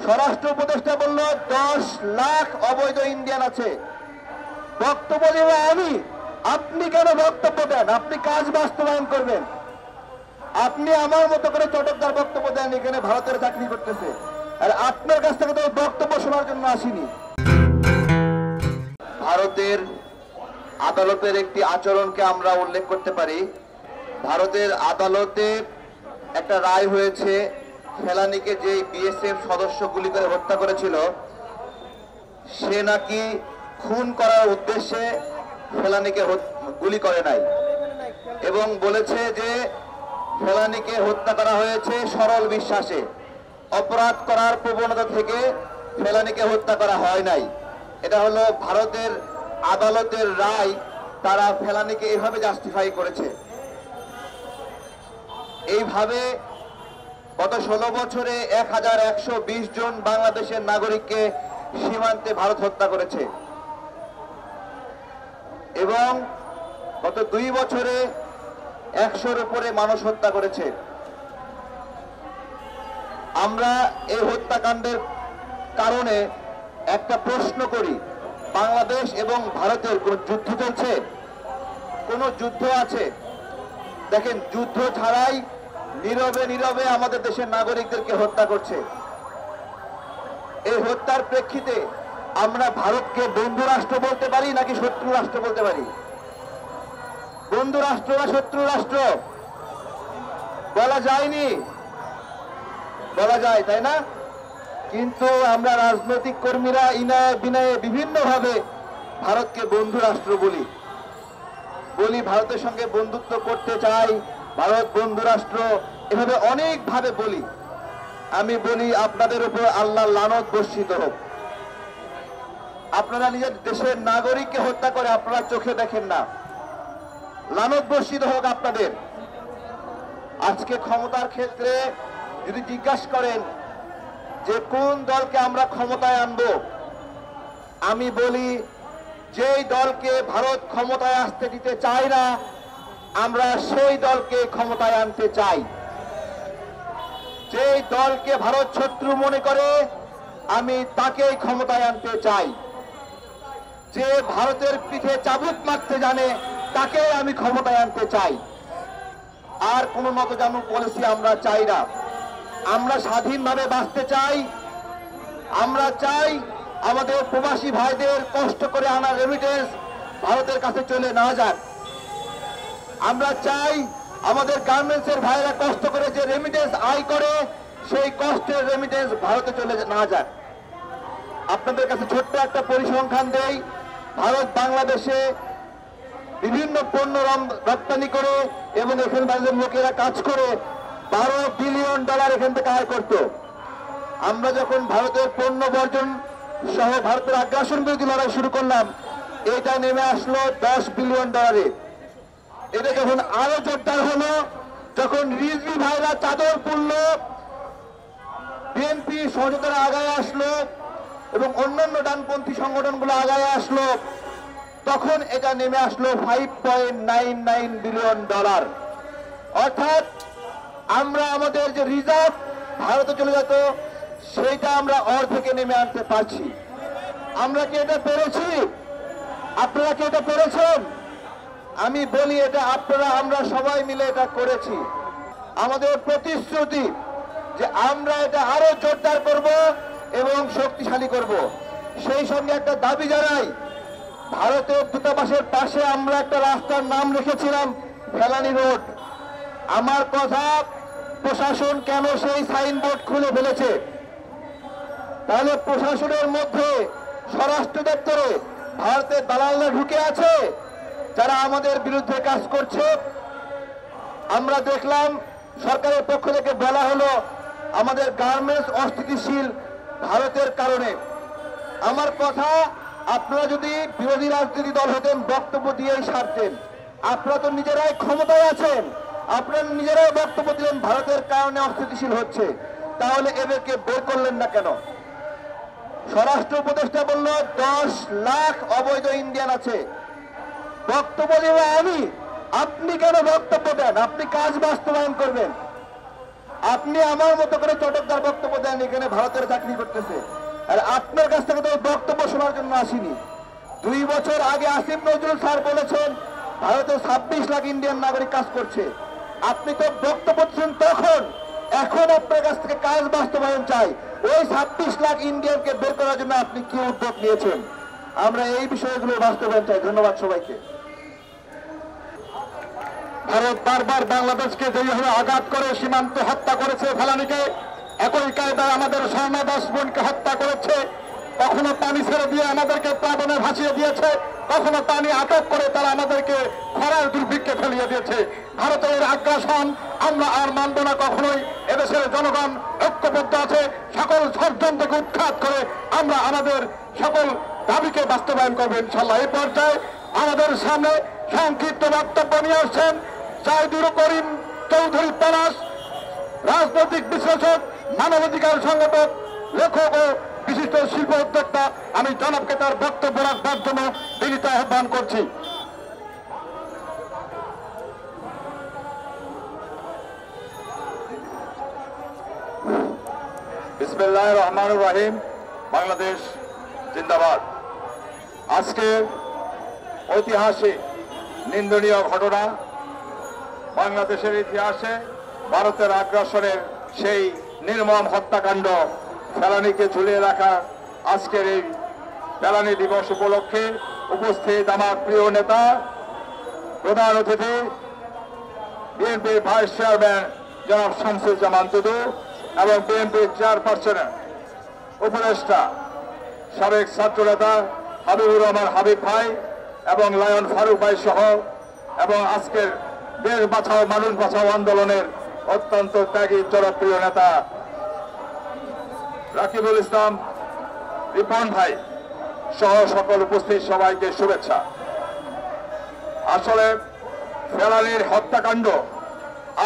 স্বরাষ্ট্র উপদেষ্টা বলল 10 লাখ অবৈধ ইন্ডিয়ান আছে। বক্তব্য দেব আমি, আপনি কেন বক্তব্য দেন? আপনি কাজ বাস্তবায়ন করবেন। আপনি আমার মতো করে চটকদার বক্তব্য দেন, এখানে ভারতের চাকরি করতেছে, আর আপনার কাছ থেকে তো বক্তব্য শোনার জন্য আসিনি। ভারতের আদালতের একটি আচরণকে আমরা উল্লেখ করতে পারি। ভারতের আদালতে একটা রায় হয়েছে, ফেলানীকে যে বিএসএফ সদস্য গুলি করে হত্যা করেছিল, সে নাকি খুন করার উদ্দেশ্যে ফেলানীকে গুলি করে নাই, এবং বলেছে যে ফেলানীকে হত্যা করা হয়েছে সরল বিশ্বাসে, অপরাধ করার প্রবণতা থেকে ফেলানীকে হত্যা করা হয় নাই। এটা হলো ভারতের আদালতের রায়। তারা ফেলানীকে এভাবে জাস্টিফাই করেছে। এইভাবে গত 16 বছরে 1120 জন বাংলাদেশের নাগরিককে সীমান্তে ভারত হত্যা করেছে, এবং গত 2 বছরে 100-র উপরে মানুষ হত্যা করেছে। আমরা এই হত্যাকাণ্ডের কারণে একটা প্রশ্ন করি, বাংলাদেশ এবং ভারতের কোন যুদ্ধ চলছে? কোন যুদ্ধ আছে? দেখেন, যুদ্ধ ছাড়াই নীরবে নীরবে আমাদের দেশের নাগরিকদেরকে হত্যা করছে। এই হত্যার প্রেক্ষিতে আমরা ভারতকে বন্ধু রাষ্ট্র বলতে পারি নাকি শত্রু রাষ্ট্র বলতে পারি? বন্ধু রাষ্ট্র না শত্রু রাষ্ট্র বলা যায়নি, বলা যায়, তাই না? কিন্তু আমরা রাজনৈতিক কর্মীরা ইনায় বিনয়ে বিভিন্ন ভাবে ভারতকে বন্ধু রাষ্ট্র বলি। ভারতের সঙ্গে বন্ধুত্ব করতে চাই, ভারত বন্ধু রাষ্ট্র, এভাবে অনেক ভাবে বলি। আমি বলি, আপনাদের উপর আল্লাহর লানত বর্ষিত হোক। আপনারা নিজের দেশের নাগরিককে হত্যা করে আপনারা চোখে দেখেন না, লানত বর্ষিত হোক আপনাদের। আজকে ক্ষমতার ক্ষেত্রে যদি জিজ্ঞাসা করেন যে কোন দলকে আমরা ক্ষমতায় আনবো, আমি বলি যেই দলকে ভারত ক্ষমতায় আসতে দিতে চায় না, আমরা সেই দলকে ক্ষমতায় আনতে চাই। যেই দলকে ভারত শত্রু মনে করে, আমি তাকেই ক্ষমতায় আনতে চাই। যে ভারতের পিঠে চাবুক মারতে জানে, তাকে আমি ক্ষমতায় আনতে চাই। আর কোন নতজানু পলিসি আমরা চাই না। আমরা স্বাধীনভাবে বাঁচতে চাই। আমরা চাই আমাদের প্রবাসী ভাইদের কষ্ট করে আনা রেমিটেন্স ভারতের কাছে চলে না যাক। আমরা চাই আমাদের গার্মেন্টসের ভাইরা কষ্ট করে যে রেমিটেন্স আয় করে, সেই কষ্টের রেমিটেন্স ভারতে চলে না যাক। আপনাদের কাছে ছোট্ট একটা পরিসংখ্যান দেই। ভারত বাংলাদেশে বিভিন্ন পণ্য রপ্তানি করে এবং এখানকার লোকেরা কাজ করে $12 বিলিয়ন এখান থেকে আয় করত। আমরা যখন ভারতের পণ্য বর্জন সহ ভারতের আগ্রাসন বিরোধী লড়াই শুরু করলাম, এটা নেমে আসলো $10 বিলিয়ন। এটা যখন আরো জোরদার হলো, যখন রিজভি ভাইরা চাদর পড়ল, বিএনপি সহযোগিতারা আগায় আসলো এবং অন্যান্য ডানপন্থী সংগঠনগুলো আগায় আসলো, তখন এটা নেমে আসলো $5.99 বিলিয়ন। অর্থাৎ আমরা আমাদের যে রিজার্ভ ভারতে চলে যেত, সেইটা আমরা অর্ধেকে নেমে আনতে পারছি। আমরা কি এটা পেরেছি? আপনারা কি এটা পেরেছেন? আমি বলি, এটা আপনারা আমরা সবাই মিলে এটা করেছি। আমাদের প্রতিশ্রুতি যে আমরা এটা আরো জোরদার করব এবং শক্তিশালী করব। সেই সঙ্গে একটা দাবি জানাই, ভারতের দূতাবাসের পাশে আমরা একটা রাস্তার নাম রেখেছিলাম ফেলানী রোড। আমার কথা, প্রশাসন কেন সেই সাইনবোর্ড খুলে ফেলেছে? তাহলে প্রশাসনের মধ্যে স্বরাষ্ট্র দপ্তরে ভারতের দালালরা ঢুকে আছে যারা আমাদের বিরুদ্ধে কাজ করছে। আমরা দেখলাম সরকারের পক্ষ থেকে বলা হলো আমাদের গার্মেন্টস অস্থিতিশীল ভারতের কারণে। আমার কথা, আপনারা যদি বিরোধী রাজনীতি দল হতেন, বক্তব্য দিয়েই সারতেন। আপনারা তো নিজেরাই ক্ষমতায় আছেন, আপনারা নিজেরাই বক্তব্য দিলেন ভারতের কারণে অস্থিতিশীল হচ্ছে, তাহলে এদেরকে বের করলেন না কেন? স্বরাষ্ট্র উপদেষ্টা বলল 10 লাখ অবৈধ ইন্ডিয়ান আছে। বক্তব্য দেব আমি, আপনি কেন বক্তব্য দেন? আপনি কাজ বাস্তবায়ন করবেন। আপনি আমার মতো করে চটকদার বক্তব্য দেন, এখানে ভারতের চাকরি করতেছে, আর আপনার কাছ থেকে তো বক্তব্য শোনার জন্য আসিনি। 2 বছর আগে আসিফ নজরুল স্যার বলেছেন ভারতে 26 লাখ ইন্ডিয়ান নাগরিক কাজ করছে। আপনি তো বক্তব্য দিচ্ছেন তখন, এখন আপনার কাছ থেকে কাজ বাস্তবায়ন চাই। ওই 26 লাখ ইন্ডিয়ানকে বের করার জন্য আপনি কি উদ্যোগ নিয়েছেন? আমরা এই বিষয়গুলো বাস্তবায়ন চাই। ধন্যবাদ সবাইকে। ভারত বারবার বাংলাদেশকে যেভাবে আঘাত করে সীমান্তে হত্যা করেছে ফেলানিকে, একই কায়দায় আমাদের স্বর্ণা দাস বোনকে হত্যা করেছে। কখনো পানি ছেড়ে দিয়ে আমাদেরকে প্লাবনে ভাসিয়ে দিয়েছে, কখনো পানি আটক করে তারা আমাদেরকে খরার দুর্ভিক্ষে ফেলিয়ে দিয়েছে। ভারতের আগ্রাসন আমরা আর মানব না কখনোই। এদেশের জনগণ ঐক্যবদ্ধ আছে, সকল ষড়যন্ত্রকে উৎখাত করে আমরা আমাদের সকল দাবিকে বাস্তবায়ন করবো ইনশাল্লাহ। এই পর্যায়ে আমাদের সামনে সংক্ষিপ্ত বক্তব্য নিয়ে আসছেন সাইদুর করিম চৌধুরী পলাশ, রাজনৈতিক বিশ্লেষক, মানবাধিকার সংগঠক, লেখক ও বিশিষ্ট শিল্প উদ্যোক্তা। আমি জনাবকে তার বক্তব্য রাখবার জন্য বিনীত আহ্বান করছি। বিসমিল্লাহির রহমানির রহিম। বাংলাদেশ জিন্দাবাদ। আজকে ঐতিহাসিক নিন্দনীয় ঘটনা, বাংলাদেশের ইতিহাসে ভারতের আগ্রাসনের সেই নির্মম হত্যাকাণ্ড, ফেলানীকে ঝুলিয়ে রাখা আজকের এই ফেলানী দিবস উপলক্ষে উপস্থিত আমার প্রিয় নেতা, প্রধান অতিথি বিএনপির ভাইস চেয়ারম্যান জনাব শামসুজ্জামান টুডু এবং বিএনপির চেয়ারপারসন উপদেষ্টা সাবেক ছাত্র নেতা হাবিবুর রহমান হাবিব ভাই এবং লায়ন ফারুক ভাই সহ এবং আজকের দেশ বাঁচাও মানুষ বাঁচাও আন্দোলনের অত্যন্ত ত্যাগী জনপ্রিয় নেতা রাকিবুল ইসলাম রিপন ভাই সহ সকল উপস্থিত সবাইকে শুভেচ্ছা। আসলে ফেলানীর হত্যাকাণ্ড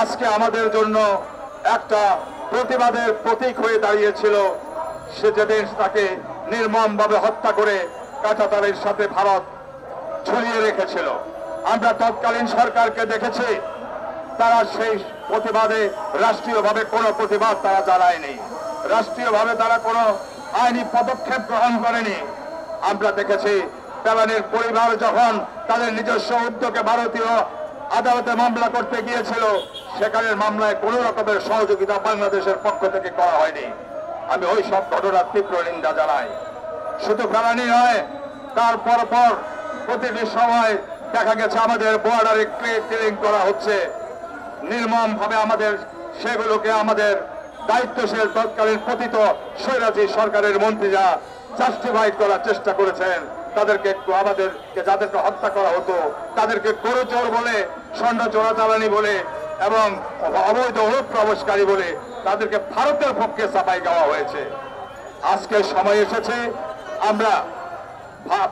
আজকে আমাদের জন্য একটা প্রতিবাদের প্রতীক হয়ে দাঁড়িয়েছিল। সে যেদিন তাকে নির্মমভাবে হত্যা করে কাঁটাতারের সাথে ভারত ঝুলিয়ে রেখেছিল, আমরা তৎকালীন সরকারকে দেখেছি তারা সেই প্রতিবাদে রাষ্ট্রীয়ভাবে কোনো প্রতিবাদ তারা জানায়নি, রাষ্ট্রীয়ভাবে তারা কোনো আইনি পদক্ষেপ গ্রহণ করেনি। আমরা দেখেছি ফেলানীর পরিবার যখন তাদের নিজস্ব উদ্যোগে ভারতীয় আদালতে মামলা করতে গিয়েছিল, সেখানের মামলায় কোনো রকমের সহযোগিতা বাংলাদেশের পক্ষ থেকে করা হয়নি। আমি ওই সব ঘটনার তীব্র নিন্দা জানাই। শুধু ফেলানী নয়, তার পর প্রতিটি সময় দেখা গেছে আমাদের বর্ডারে কিলিং করা হচ্ছে নির্মম ভাবে। আমাদের সেগুলোকে আমাদের দায়িত্বশীল তৎকালীন পতিত স্বৈরাচারী সরকারের মন্ত্রীরা জাস্টিফাইড করার চেষ্টা করেছেন। তাদেরকে আমাদেরকে যাদেরকে হত্যা করা হতো তাদেরকে গরুচোর বলে, স্বর্ণ চোরাচালানি বলে এবং অবৈধ অনুপ্রবেশকারী বলে তাদেরকে ভারতের পক্ষে চাপাই দেওয়া হয়েছে। আজকে সময় এসেছে আমরা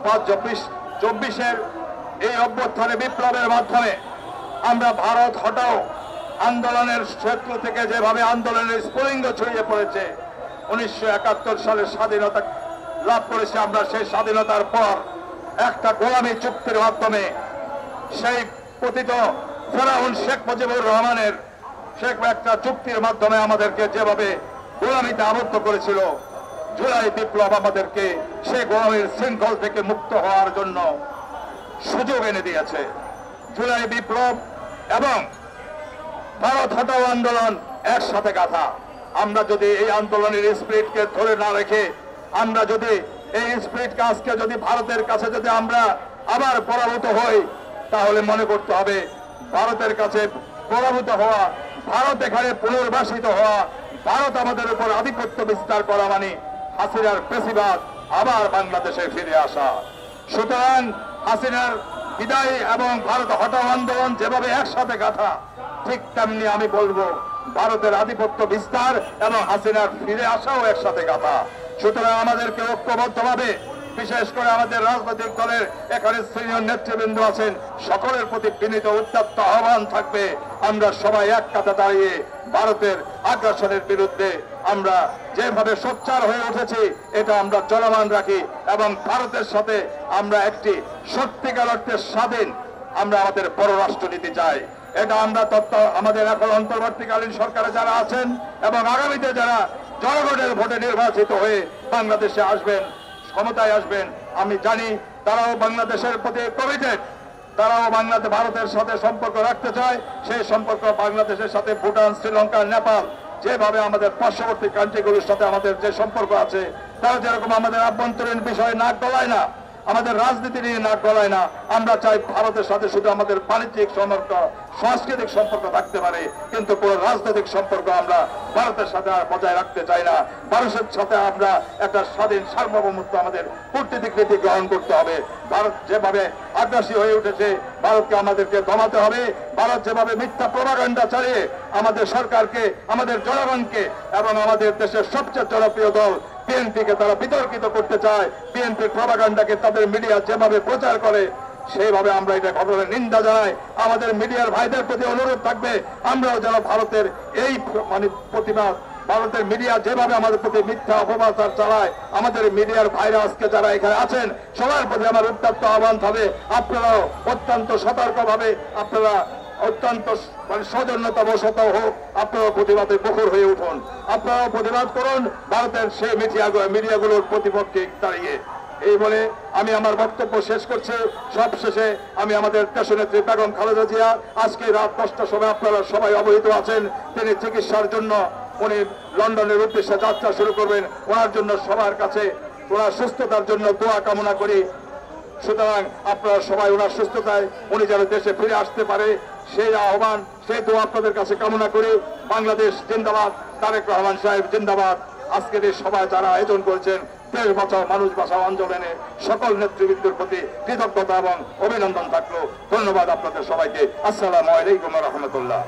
5-24 এই অভ্যুত্থানে বিপ্লবের মাধ্যমে আমরা ভারত হটাও আন্দোলনের ক্ষেত্র থেকে যেভাবে আন্দোলনের স্ফুলিঙ্গ ছড়িয়ে পড়েছে, 1971 সালে স্বাধীনতা লাভ করেছে আমরা। সেই স্বাধীনতার পর একটা গোলামী চুক্তির মাধ্যমে সেই পতিত ফেরাউন শেখ মুজিবুর রহমানের একটা চুক্তির মাধ্যমে আমাদেরকে যেভাবে গোলামিতে আবদ্ধ করেছিল, জুলাই বিপ্লব আমাদেরকে সেই গোলামীর শৃঙ্খল থেকে মুক্ত হওয়ার জন্য সুযোগ এনে দিয়েছে। জুলাই বিপ্লব এবং ভারত হটাও আন্দোলন একসাথে গাথা। আমরা যদি এই আন্দোলনের স্পিরিটকে ধরে না রেখে, আমরা যদি এই স্পিরিটকে আজকে যদি ভারতের কাছে যদি আমরা আবার পরাভূত হই, তাহলে মনে করতে হবে ভারতের কাছে পরাভূত হওয়া, ভারত এখানে পুনর্বাসিত হওয়া, ভারত আমাদের উপর আধিপত্য বিস্তার করা মানে হাসিনার ফ্যাসিবাদ আবার বাংলাদেশে ফিরে আসা। সুতরাং হাসিনার বিদায় এবং ভারত হটাও আন্দোলন যেভাবে একসাথে গাথা, ঠিক তেমনি আমি বলবো ভারতের আধিপত্য বিস্তার এবং হাসিনার ফিরে আসাও একসাথে গাথা। সুতরাং আমাদেরকে ঐক্যবদ্ধভাবে, বিশেষ করে আমাদের রাজনৈতিক দলের এখানে সিনিয়র নেতৃবৃন্দ আছেন, সকলের প্রতি বিনীত উত্তপ্ত আহ্বান থাকবে আমরা সবাই এক কাঁধে দাঁড়িয়ে ভারতের আগ্রাসনের বিরুদ্ধে আমরা যেভাবে সোচ্চার হয়ে উঠেছি এটা আমরা চলমান রাখি এবং ভারতের সাথে আমরা একটি সত্যিকার অর্থে স্বাধীন আমরা আমাদের পররাষ্ট্রনীতি চাই। এটা আমরা আমাদের এখন অন্তর্বর্তীকালীন সরকারে যারা আছেন এবং আগামীতে যারা জনগণের ভোটে নির্বাচিত হয়ে বাংলাদেশে আসবেন, ক্ষমতায় আসবেন, আমি জানি তারাও বাংলাদেশের প্রতি কমিটেড, তারাও ভারতের সাথে সম্পর্ক রাখতে চায়। সেই সম্পর্ক বাংলাদেশের সাথে ভুটান, শ্রীলঙ্কা, নেপাল যেভাবে আমাদের পার্শ্ববর্তী কান্ট্রিগুলোর সাথে আমাদের যে সম্পর্ক আছে, তারা যেরকম আমাদের আভ্যন্তরীণ বিষয়ে নাক গলায় না, আমাদের রাজনীতি নিয়ে নাক গলায় না, আমরা চাই ভারতের সাথে শুধু আমাদের বাণিজ্যিক সম্পর্ক, সাংস্কৃতিক সম্পর্ক থাকতে পারে, কিন্তু কোন রাজনৈতিক সম্পর্ক আমরা ভারতের সাথে আর বজায় রাখতে চাই না। ভারতের সাথে আমরা একটা স্বাধীন সার্বভৌমত্ব আমাদের কূটনীতিক নীতি গ্রহণ করতে হবে। ভারত যেভাবে আগ্রাসী হয়ে উঠেছে, ভারতকে আমাদেরকে দমাতে হবে। ভারত যেভাবে মিথ্যা প্রপাগান্ডা চালিয়ে আমাদের সরকারকে, আমাদের জনগণকে এবং আমাদের দেশের সবচেয়ে জনপ্রিয় দল বিএনপিকে তারা বিতর্কিত করতে চায়, বিএনপির প্রপাগান্ডাকে তাদের মিডিয়া যেভাবে প্রচার করে, সেইভাবে আমরা এটা ঘটনার নিন্দা জানাই। আমাদের মিডিয়ার ভাইদের প্রতি অনুরোধ থাকবে, আমরাও যেন ভারতের এই প্রতিবাদ, ভারতের মিডিয়া যেভাবে আমাদের প্রতি মিথ্যা অপপ্রচার চালায়, আমাদের মিডিয়ার ভাইরা আজকে যারা এখানে আছেন সবার প্রতি আমার উত্তপ্ত আহ্বান হবে, আপনারাও অত্যন্ত সতর্কভাবে, আপনারা অত্যন্ত সৌজন্যতা বশত হোক, আপনারাও প্রতিবাদে মুখর হয়ে উঠুন, আপনারাও প্রতিবাদ করুন ভারতের সেই মিডিয়াগুলোর প্রতিপক্ষে দাঁড়িয়ে। এই বলে আমি আমার বক্তব্য শেষ করছি। সব শেষে আমি আমাদের দেশনেত্রী বেগম খালেদা জিয়া, আজকে রাত 10টার সময় আপনারা সবাই অবহিত আছেন, তিনি চিকিৎসার জন্য উনি লন্ডনের উদ্দেশ্যে যাত্রা শুরু করবেন। ওনার জন্য সবার কাছে ওনার সুস্থতার জন্য দোয়া কামনা করি। সুতরাং আপনারা সবাই ওনার সুস্থতায় উনি যেন দেশে ফিরে আসতে পারে সেই আহ্বান, সেই দোয়া আপনাদের কাছে কামনা করি। বাংলাদেশ জিন্দাবাদ, তারেক রহমান সাহেব জিন্দাবাদ। আজকের এই সভায় যারা আয়োজন করেছেন দেশ বাঁচাও মানুষ বাঁচাও আন্দোলনে সকল নেতৃবৃন্দের প্রতি কৃতজ্ঞতা এবং অভিনন্দন থাকলো। ধন্যবাদ আপনাদের সবাইকে। আসসালামু আলাইকুম ওয়া রাহমাতুল্লাহ।